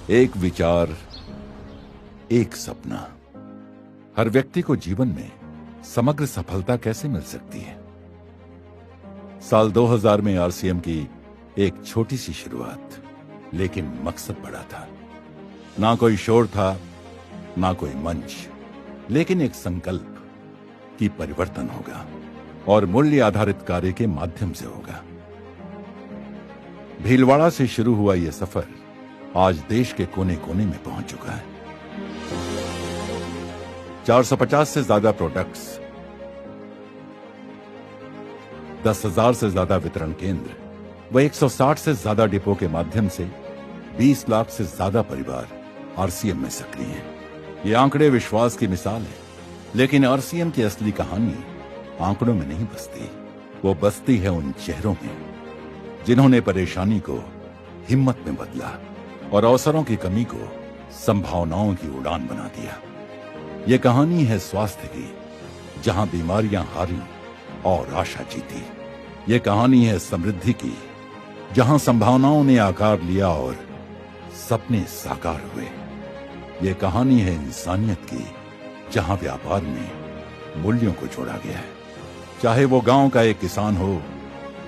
एक विचार, एक सपना। हर व्यक्ति को जीवन में समग्र सफलता कैसे मिल सकती है? साल 2000 में आरसीएम की एक छोटी सी शुरुआत, लेकिन मकसद बड़ा था। ना कोई शोर था, ना कोई मंच, लेकिन एक संकल्प कि परिवर्तन होगा और मूल्य आधारित कार्य के माध्यम से होगा। भीलवाड़ा से शुरू हुआ यह सफर आज देश के कोने कोने में पहुंच चुका है। 450 से ज्यादा प्रोडक्ट्स, 10,000 से ज्यादा वितरण केंद्र व 160 से ज्यादा डिपो के माध्यम से 20 लाख से ज्यादा परिवार आरसीएम में सक्रिय हैं। ये आंकड़े विश्वास की मिसाल है, लेकिन आरसीएम की असली कहानी आंकड़ों में नहीं बसती, वो बसती है उन चेहरों में जिन्होंने परेशानी को हिम्मत में बदला और अवसरों की कमी को संभावनाओं की उड़ान बना दिया। ये कहानी है स्वास्थ्य की, जहां बीमारियां हारी और आशा जीती। ये कहानी है समृद्धि की, जहां संभावनाओं ने आकार लिया और सपने साकार हुए। ये कहानी है इंसानियत की, जहां व्यापार में मूल्यों को जोड़ा गया है। चाहे वो गांव का एक किसान हो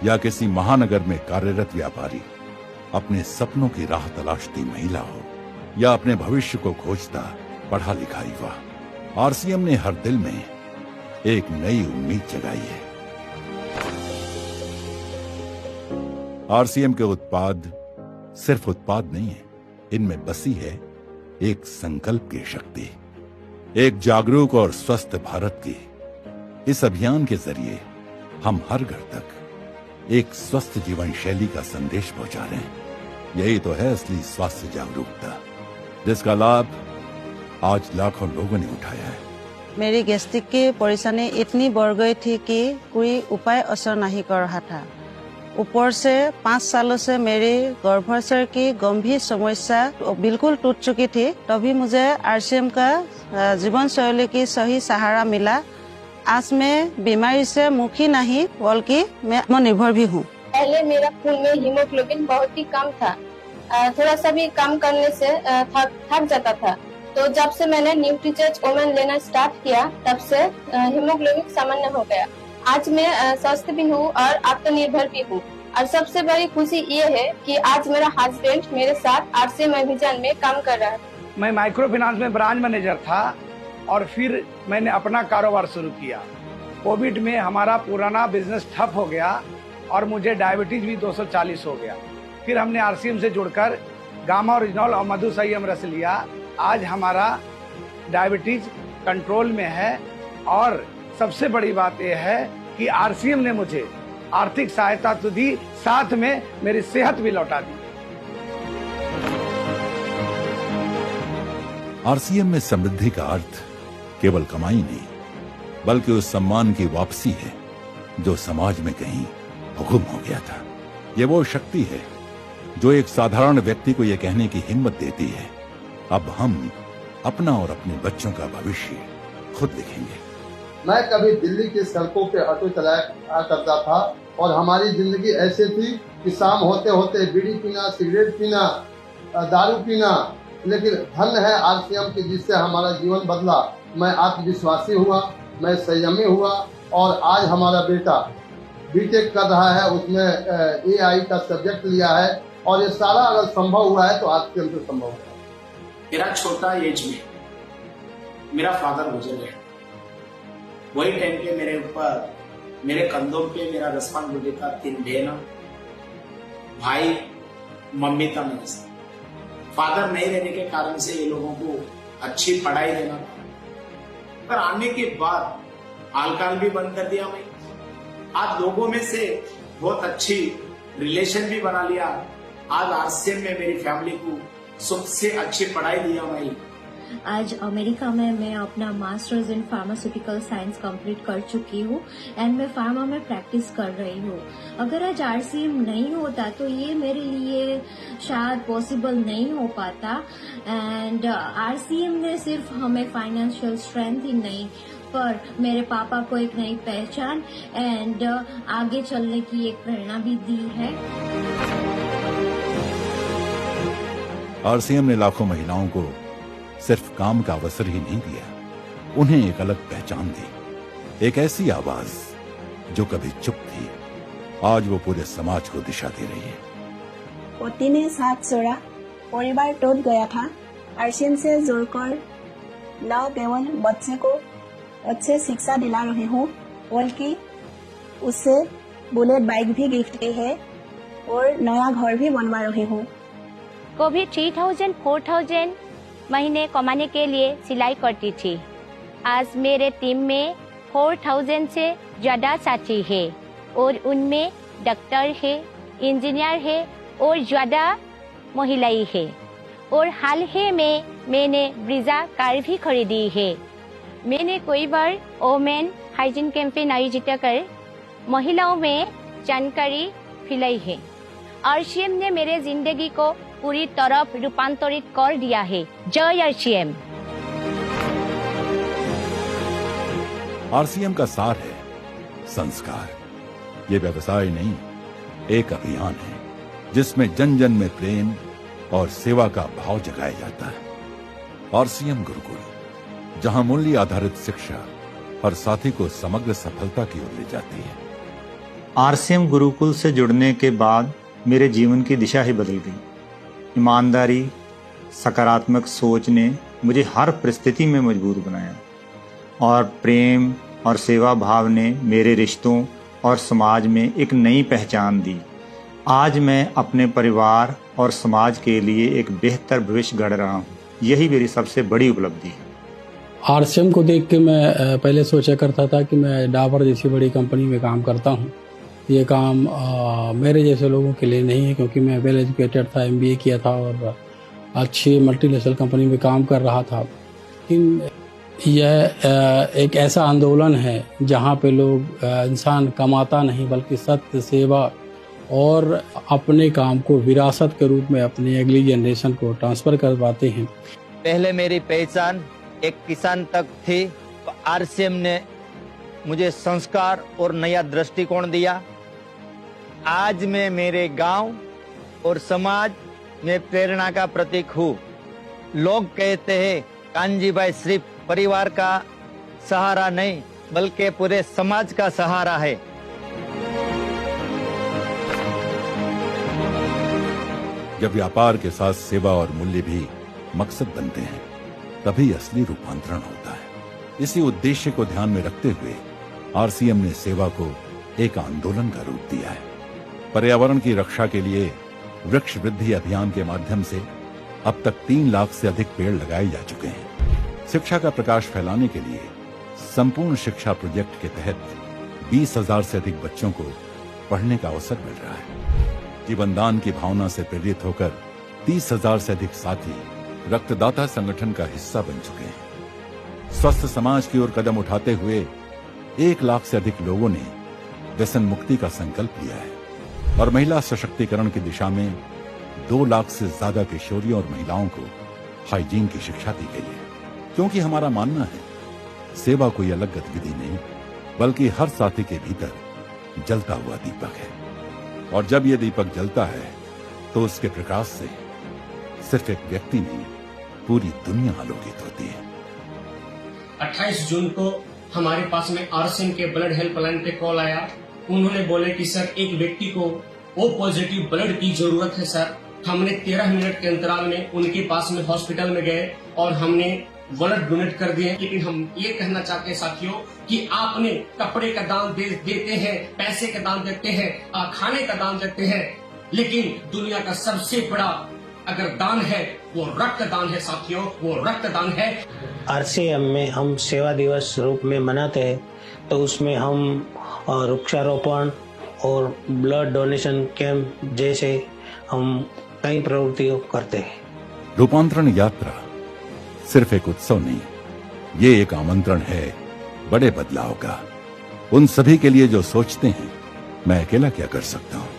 या किसी महानगर में कार्यरत व्यापारी, अपने सपनों की राह तलाशती महिला हो या अपने भविष्य को खोजता पढ़ा लिखा युवा, आरसीएम ने हर दिल में एक नई उम्मीद जगाई है। आरसीएम के उत्पाद सिर्फ उत्पाद नहीं है, इनमें बसी है एक संकल्प की शक्ति, एक जागरूक और स्वस्थ भारत की। इस अभियान के जरिए हम हर घर तक एक स्वस्थ जीवन शैली का संदेश पहुंचा रहे हैं। यही तो है असली स्वास्थ्य जागरूकता, जिसका लाभ आज लाखों लोगों ने उठाया है। मेरी गैस्ट्रिक की परेशानी इतनी बढ़ गई थी कि कोई उपाय असर नहीं कर रहा था। ऊपर से 5 सालों से मेरी गर्भाशय की गंभीर समस्या बिल्कुल टूट चुकी थी। तभी मुझे आरसीएम का जीवन शैली की सही सहारा मिला। आज मैं बीमारी से मुखी नहीं, बल्कि मैं आत्मनिर्भर भी हूँ। पहले मेरा खून में हीमोग्लोबिन बहुत ही कम था, थोड़ा सा भी कम करने से थक जाता था। तो जब से मैंने न्यूट्रीचर्ज ओमेन लेना स्टार्ट किया, तब से हीमोग्लोबिन सामान्य हो गया। आज मैं स्वस्थ भी हूँ और आत्मनिर्भर भी हूँ। और सबसे बड़ी खुशी ये है कि आज मेरा हस्बैंड मेरे साथ आरसीएम अभियान में काम कर रहा है। मैं माइक्रो फाइनेंस में ब्रांच मैनेजर था और फिर मैंने अपना कारोबार शुरू किया। कोविड में हमारा पुराना बिजनेस ठप हो गया और मुझे डायबिटीज भी 240 हो गया। फिर हमने आरसीएम से जुड़कर गामा ओरिजिनल और मधु संयम रस लिया। आज हमारा डायबिटीज कंट्रोल में है और सबसे बड़ी बात यह है कि आरसीएम ने मुझे आर्थिक सहायता तो दी, साथ में मेरी सेहत भी लौटा दी। आरसीएम में समृद्धि का अर्थ केवल कमाई नहीं, बल्कि उस सम्मान की वापसी है जो समाज में कहीं गुम हो गया था। ये वो शक्ति है जो एक साधारण व्यक्ति को यह कहने की हिम्मत देती है, अब हम अपना और अपने बच्चों का भविष्य खुद लिखेंगे। मैं कभी दिल्ली की सड़कों पे ऑटो चलाया करता था और हमारी जिंदगी ऐसे थी कि शाम होते होते बीड़ी पीना, सिगरेट पीना, दारू पीना, लेकिन धन्य है आरसीएम की, जिससे हमारा जीवन बदला। मैं आत्मविश्वासी हुआ, मैं संयमी हुआ और आज हमारा बेटा बीटेक कर रहा है, उसमें एआई का सब्जेक्ट लिया है और ये सारा अगर संभव हुआ है तो आरसीएम से संभव हुआ। मेरा छोटा एज में मेरा फादर गुजर गया। वही टाइम पे मेरे ऊपर, मेरे कंधों पे मेरा रिस्पांसिबिलिटी था 3 बहन, भाई, मम्मी था मेरे साथ। फादर नहीं रहने के कारण से ये लोगों को अच्छी पढ़ाई देना था, पर आने के बाद अल्कोहल भी बंद कर दिया। मैं आज लोगों में से बहुत अच्छी रिलेशन भी बना लिया। आज आरसीएम में मेरी फैमिली को सबसे अच्छी पढ़ाई दिया। मैं आज अमेरिका में मैं अपना masters in pharmaceutical science complete कर चुकी हूँ एंड मैं फार्मा में प्रैक्टिस कर रही हूँ। अगर आज आरसीएम नहीं होता तो ये मेरे लिए शायद पॉसिबल नहीं हो पाता। एंड आरसीएम ने सिर्फ हमें फाइनेंशियल स्ट्रेंथ ही नहीं, पर मेरे पापा को एक नई पहचान एंड आगे चलने की एक प्रेरणा भी दी है। आरसीएम ने लाखों महिलाओं को सिर्फ काम का अवसर ही नहीं दिया, उन्हें एक अलग पहचान दी। एक ऐसी आवाज जो कभी चुप थी, आज वो पूरे समाज को दिशा दे रही है। पति ने साथ छोड़ा, परिवार टूट गया था। आरसीएम से जुड़कर न केवल बच्चे को अच्छे शिक्षा दिला रही हूँ, बल्कि उससे बुलेट बाइक भी गिफ्ट की है और नया घर भी बनवा रही हूँ। कभी 3000, 4000 महीने कमाने के लिए सिलाई करती थी। आज मेरे टीम में 4000 से ज्यादा साथी है और उनमें डॉक्टर है, इंजीनियर है और ज्यादा महिलाएं है। और हाल ही में मैंने ब्रीजा कार भी खरीदी है। मैंने कई बार वोमेन हाइजीन कैंपेन आयोजित कर महिलाओं में जानकारी फैलाई है। आरसीएम ने मेरे जिंदगी को पूरी तरह रूपांतरित कर दिया है। जय आरसीएम। आरसीएम का सार है संस्कार। ये व्यवसाय नहीं, एक अभियान है जिसमें जन जन में प्रेम और सेवा का भाव जगाया जाता है। आरसीएम गुरुकुल, जहां मूल्य आधारित शिक्षा हर साथी को समग्र सफलता की ओर ले जाती है। आरसीएम गुरुकुल से जुड़ने के बाद मेरे जीवन की दिशा ही बदल गई। ईमानदारी, सकारात्मक सोच ने मुझे हर परिस्थिति में मजबूत बनाया और प्रेम और सेवा भाव ने मेरे रिश्तों और समाज में एक नई पहचान दी। आज मैं अपने परिवार और समाज के लिए एक बेहतर भविष्य गढ़ रहा हूँ। यही मेरी सबसे बड़ी उपलब्धि है। आरसीएम को देख के मैं पहले सोचा करता था कि मैं डाबर जैसी बड़ी कंपनी में काम करता हूँ। ये काम मेरे जैसे लोगों के लिए नहीं है, क्योंकि मैं वेल एजुकेटेड था, एमबीए किया था और अच्छी मल्टीनेशनल कंपनी में काम कर रहा था। लेकिन यह एक ऐसा आंदोलन है जहाँ पे लोग इंसान कमाता नहीं बल्कि सत्य, सेवा और अपने काम को विरासत के रूप में अपनी अगली जनरेशन को ट्रांसफर करवाते हैं। पहले मेरी पहचान एक किसान तक थी, तो आरसीएम ने मुझे संस्कार और नया दृष्टिकोण दिया। आज मैं मेरे गांव और समाज में प्रेरणा का प्रतीक हूँ। लोग कहते हैं कानजी भाई सिर्फ परिवार का सहारा नहीं बल्कि पूरे समाज का सहारा है। जब व्यापार के साथ सेवा और मूल्य भी मकसद बनते हैं, तभी असली रूपांतरण होता है। इसी उद्देश्य को ध्यान में रखते हुए आरसीएम ने सेवा को एक आंदोलन का रूप दिया है। पर्यावरण की रक्षा के लिए वृक्ष वृद्धि अभियान के माध्यम से अब तक 3 लाख से अधिक पेड़ लगाए जा चुके हैं। शिक्षा का प्रकाश फैलाने के लिए संपूर्ण शिक्षा प्रोजेक्ट के तहत 20,000 से अधिक बच्चों को पढ़ने का अवसर मिल रहा है। जीवनदान की भावना से प्रेरित होकर 30,000 से अधिक साथी रक्तदाता संगठन का हिस्सा बन चुके हैं। स्वस्थ समाज की ओर कदम उठाते हुए 1 लाख से अधिक लोगों ने व्यसन मुक्ति का संकल्प लिया है और महिला सशक्तिकरण की दिशा में 2 लाख से ज्यादा किशोरियों और महिलाओं को हाइजीन की शिक्षा दी गई है। क्योंकि हमारा मानना है सेवा कोई अलग गतिविधि नहीं बल्कि हर साथी के भीतर जलता हुआ दीपक है, और जब ये दीपक जलता है तो उसके प्रकाश से सिर्फ एक व्यक्ति नहीं पूरी दुनिया आलोकित होती है। 28 जून को हमारे पास में आरसीएम के ब्लड हेल्पलाइन पे कॉल आया। उन्होंने बोले कि सर एक व्यक्ति को ओ पॉजिटिव ब्लड की जरूरत है सर। हमने 13 मिनट के अंतराल में उनके पास में हॉस्पिटल में गए और हमने ब्लड डोनेट कर दिए। लेकिन हम ये कहना चाहते हैं साथियों कि आपने कपड़े का दान देते हैं, पैसे का दान देते हैं, खाने का दान देते हैं, लेकिन दुनिया का सबसे बड़ा अगर दान है वो रक्तदान है साथियों, वो रक्तदान है। आरसीएम में हम सेवा दिवस रूप में मनाते हैं, तो उसमें हम वृक्षारोपण और ब्लड डोनेशन कैंप जैसे हम कई प्रवृत्तियों करते हैं। रूपांतरण यात्रा सिर्फ एक उत्सव नहीं, ये एक आमंत्रण है बड़े बदलाव का। उन सभी के लिए जो सोचते हैं मैं अकेला क्या कर सकता हूं।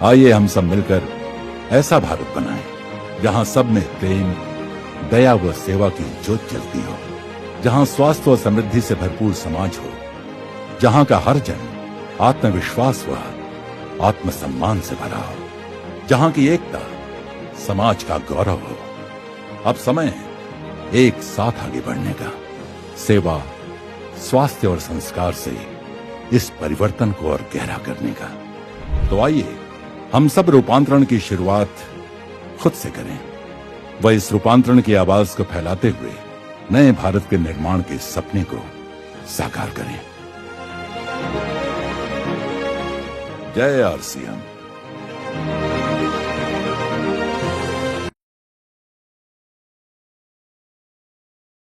आइए हम सब मिलकर ऐसा भारत बनाएं जहां सब में प्रेम, दया व सेवा की ज्योत जलती हो, जहां स्वास्थ्य और समृद्धि से भरपूर समाज हो, जहां का हर जन आत्मविश्वास व आत्मसम्मान से भरा हो, जहां की एकता समाज का गौरव हो। अब समय है एक साथ आगे बढ़ने का, सेवा, स्वास्थ्य और संस्कार से इस परिवर्तन को और गहरा करने का। तो आइए हम सब रूपांतरण की शुरुआत खुद से करें, वह इस रूपांतरण की आवाज को फैलाते हुए नए भारत के निर्माण के सपने को साकार करें। जय आरसीएम।